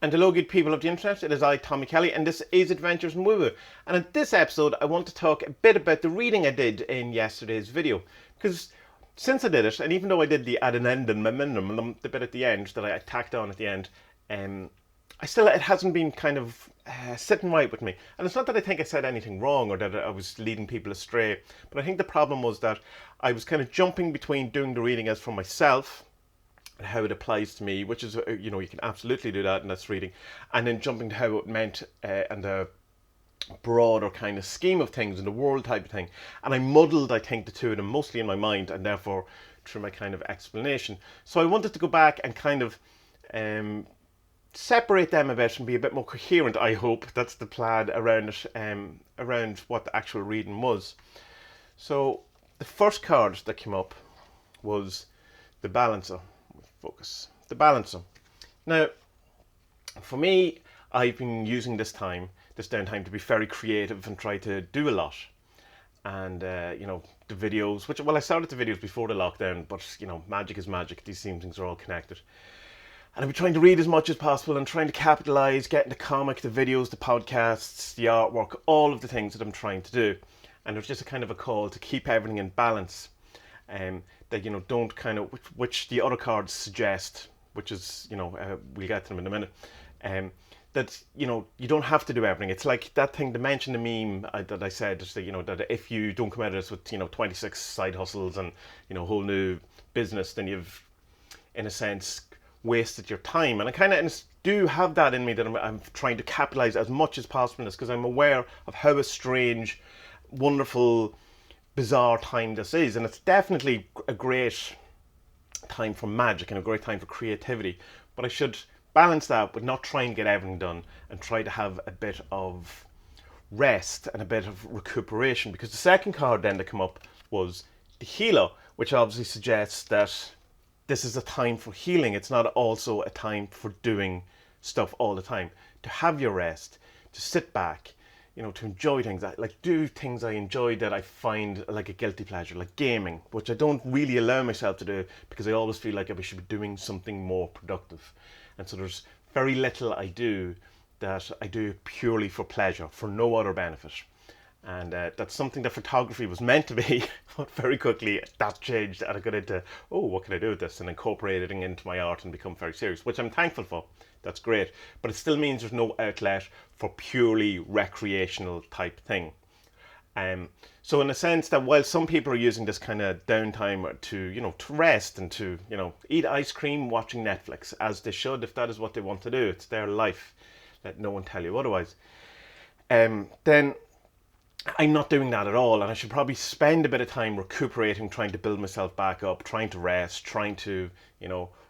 And hello good people of the internet, it is I, Tommy Kelly, and this is Adventures in Woo Woo. And in this episode I want to talk a bit about the reading I did in yesterday's video. Because since I did it, and even though I did the ad and end and memorandum, the bit at the end that I tacked on at the end, it hasn't been kind of sitting right with me. And it's not that I think I said anything wrong or that I was leading people astray, but I think the problem was that I was kind of jumping between doing the reading as for myself, how it applies to me, which is, you can absolutely do that in this reading, and then jumping to how it meant and the broader kind of scheme of things in the world type of thing. And I muddled, I think, the two of them mostly in my mind and therefore through my kind of explanation. So I wanted to go back and kind of separate them a bit and be a bit more coherent. I hope that's the plan around it, around what the actual reading was. So the first card that came up was the Balancer. Focus. The Balancer. Now, for me, I've been using this downtime to be very creative and try to do a lot. And, the videos, I started the videos before the lockdown, but, magic is magic. These things are all connected. And I've been trying to read as much as possible and trying to capitalise, getting the comic, the videos, the podcasts, the artwork, all of the things that I'm trying to do. And there's just a kind of a call to keep everything in balance. That don't kind of, which the other cards suggest, which is we'll get to them in a minute, that you don't have to do everything. It's like that thing to mention the meme that I said, that if you don't come out of this with 26 side hustles and whole new business, then you've in a sense wasted your time. And I kind of do have that in me, that I'm trying to capitalize as much as possible in this, because I'm aware of how a strange, wonderful, bizarre time this is, and it's definitely a great time for magic and a great time for creativity, but I should balance that with not trying to get everything done and try to have a bit of rest and a bit of recuperation. Because the second card then that came up was the Healer, which obviously suggests that this is a time for healing. It's not also a time for doing stuff all the time. To have your rest, to sit back, to enjoy things, like do things I enjoy that I find like a guilty pleasure, like gaming, which I don't really allow myself to do because I always feel like I should be doing something more productive. And so there's very little I do that I do purely for pleasure, for no other benefit. And that's something that photography was meant to be, but very quickly that changed and I got into, what can I do with this, and incorporating it into my art and become very serious, which I'm thankful for. That's great, but it still means there's no outlet for purely recreational type thing. So in a sense that while some people are using this kind of downtime to rest and to eat ice cream watching Netflix, as they should if that is what they want to do, it's their life, let no one tell you otherwise, then I'm not doing that at all, and I should probably spend a bit of time recuperating, trying to build myself back up, trying to rest, trying to,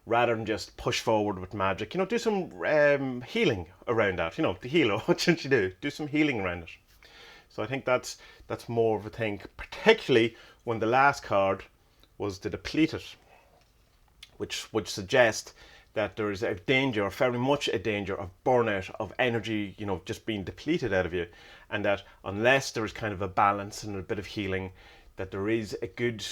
rather than just push forward with magic, do some healing around that. The healer, what should you do? Do some healing around it. So I think that's more of a thing, particularly when the last card was the Depleted, which would suggest that there is a danger, very much a danger of burnout, of energy, just being depleted out of you. And that unless there is kind of a balance and a bit of healing, that there is a good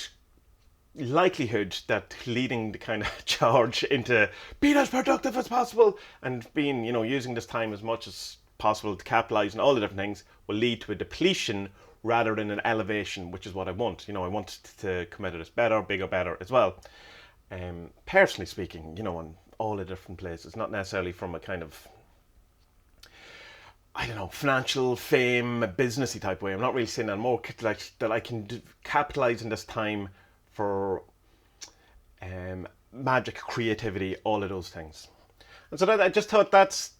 likelihood that leading the kind of charge into being as productive as possible and being, using this time as much as possible to capitalize on all the different things will lead to a depletion rather than an elevation, which is what I want. I want to come out of this better, bigger, better as well. Personally speaking, on all the different places, not necessarily from a kind of, financial fame, businessy type way. I'm not really saying that, more like that I can capitalize in this time for magic, creativity, all of those things. And so I just thought that's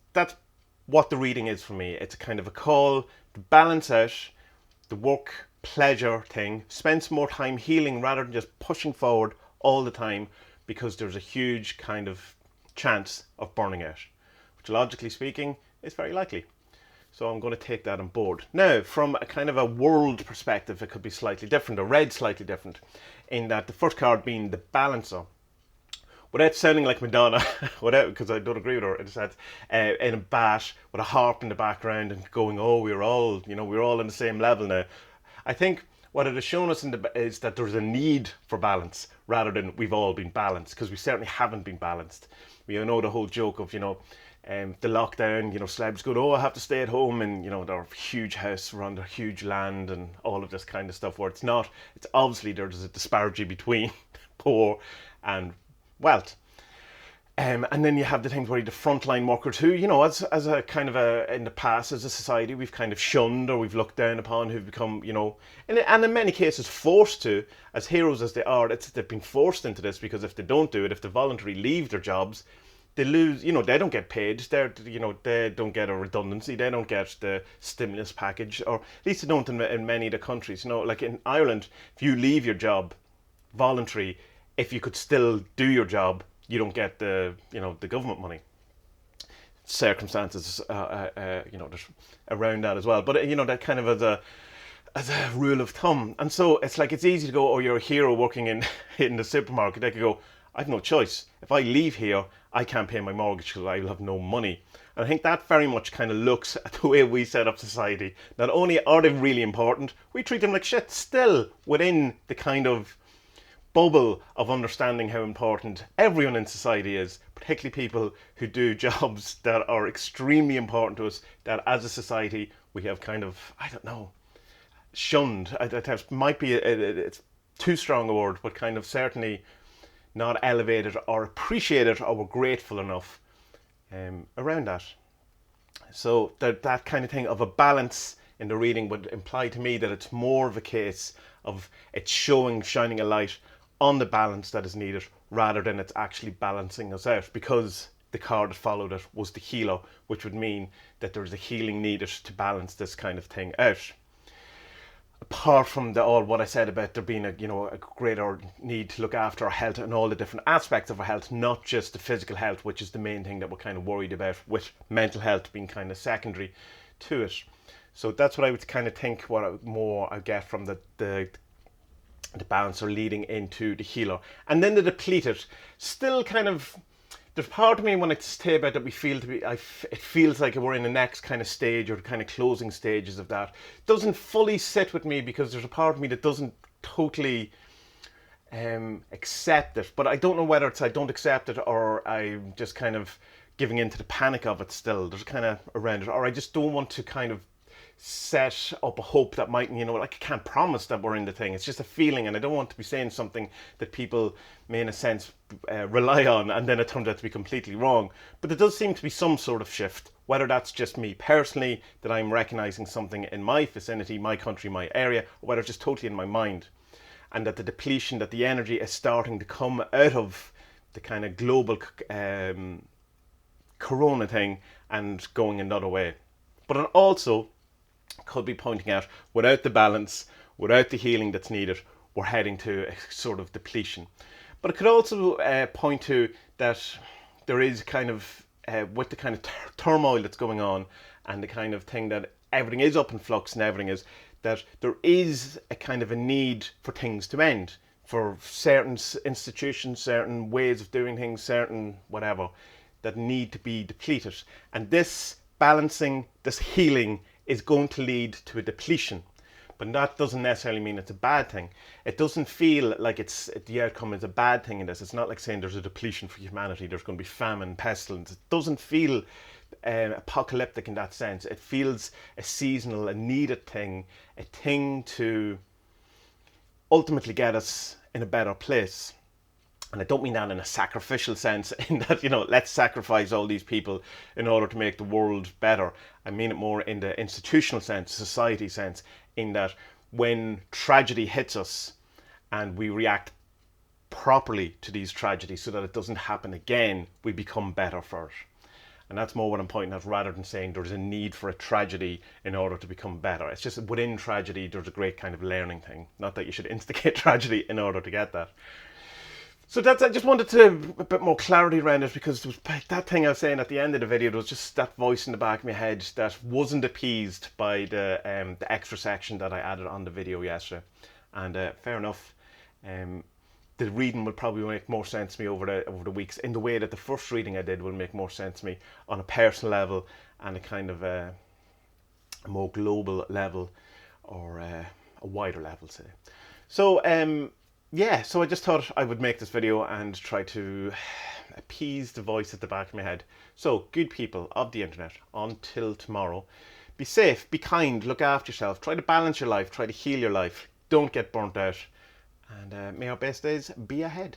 what the reading is for me. It's a kind of a call to balance out the work pleasure thing, spend some more time healing rather than just pushing forward all the time, because there's a huge kind of chance of burning out, which logically speaking is very likely. So I'm going to take that on board. Now, from a kind of a world perspective, it could be slightly different, or read slightly different, in that the first card being the Balancer. Without sounding like Madonna, because I don't agree with her, it said in a bat with a harp in the background and going, we're all on the same level now. I think what it has shown us is that there's a need for balance rather than we've all been balanced, because we certainly haven't been balanced. We know the whole joke of, the lockdown, celebs go, oh, I have to stay at home, and their huge house around their huge land and all of this kind of stuff, where it's obviously there's a disparity between poor and wealth. And then you have the things where the frontline workers who, as a kind of in the past, as a society, we've kind of shunned or we've looked down upon, who've become, and in many cases forced to, as heroes as they are, they've been forced into this, because if they don't do it, if they voluntarily leave their jobs, they lose, they don't get paid, they don't get a redundancy, they don't get the stimulus package, or at least they don't in many of the countries. Like in Ireland, if you leave your job voluntary, if you could still do your job, you don't get the government money. Circumstances, there's around that as well. But that kind of as a rule of thumb. And so it's like it's easy to go, oh, you're a hero working in the supermarket. They could go, I've no choice. If I leave here, I can't pay my mortgage because I will have no money. And I think that very much kind of looks at the way we set up society. Not only are they really important, we treat them like shit still within the kind of bubble of understanding how important everyone in society is, particularly people who do jobs that are extremely important to us, that as a society we have kind of, I don't know, shunned. That might be, it's too strong a word, but kind of certainly not elevated or appreciated, or we're grateful enough around that. So that kind of thing of a balance in the reading would imply to me that it's more of a case of it's shining a light on the balance that is needed, rather than it's actually balancing us out, because the card that followed it was the healer, which would mean that there's a healing needed to balance this kind of thing out. Apart from all what I said about there being a greater need to look after our health and all the different aspects of our health, not just the physical health, which is the main thing that we're kind of worried about, with mental health being kind of secondary to it. So that's what I would kind of think, what more I get from the balancer leading into the healer. And then the depleted, still kind of, there's part of me when I say about that, it feels like we're in the next kind of stage, or the kind of closing stages of that. Doesn't fully sit with me, because there's a part of me that doesn't totally accept it. But I don't know whether it's I don't accept it, or I'm just kind of giving into the panic of it still. There's kind of around it, or I just don't want to kind of set up a hope that might, like I can't promise that we're in the thing. It's just a feeling, and I don't want to be saying something that people may in a sense rely on, and then it turns out to be completely wrong. But there does seem to be some sort of shift, whether that's just me personally, that I'm recognizing something in my vicinity, my country, my area, or whether it's just totally in my mind, and that the depletion, that the energy is starting to come out of the kind of global corona thing and going another way. But it also could be pointing out, without the balance, without the healing that's needed, we're heading to a sort of depletion. But it could also point to that there is kind of, with the kind of turmoil that's going on, and the kind of thing that everything is up in flux and everything is, that there is a kind of a need for things to end, for certain institutions, certain ways of doing things, certain whatever, that need to be depleted. And this balancing, this healing, is going to lead to a depletion. But that doesn't necessarily mean it's a bad thing. It doesn't feel like the outcome is a bad thing in this. It's not like saying there's a depletion for humanity, there's going to be famine, pestilence. It doesn't feel apocalyptic in that sense. It feels a seasonal, a needed thing, a thing to ultimately get us in a better place. And I don't mean that in a sacrificial sense, in that, let's sacrifice all these people in order to make the world better. I mean it more in the institutional sense, society sense, in that when tragedy hits us and we react properly to these tragedies so that it doesn't happen again, we become better for it. And that's more what I'm pointing at, rather than saying there's a need for a tragedy in order to become better. It's just within tragedy, there's a great kind of learning thing. Not that you should instigate tragedy in order to get that. So I just wanted to a bit more clarity around it, because there was that thing I was saying at the end of the video. There was just that voice in the back of my head that wasn't appeased by the extra section that I added on the video yesterday. And fair enough. The reading will probably make more sense to me over the weeks, in the way that the first reading I did will make more sense to me on a personal level and a kind of a more global level, or a wider level, say. So yeah, so I just thought I would make this video and try to appease the voice at the back of my head. So, good people of the internet, until tomorrow, be safe, be kind, look after yourself, try to balance your life, try to heal your life, don't get burnt out, and may our best days be ahead.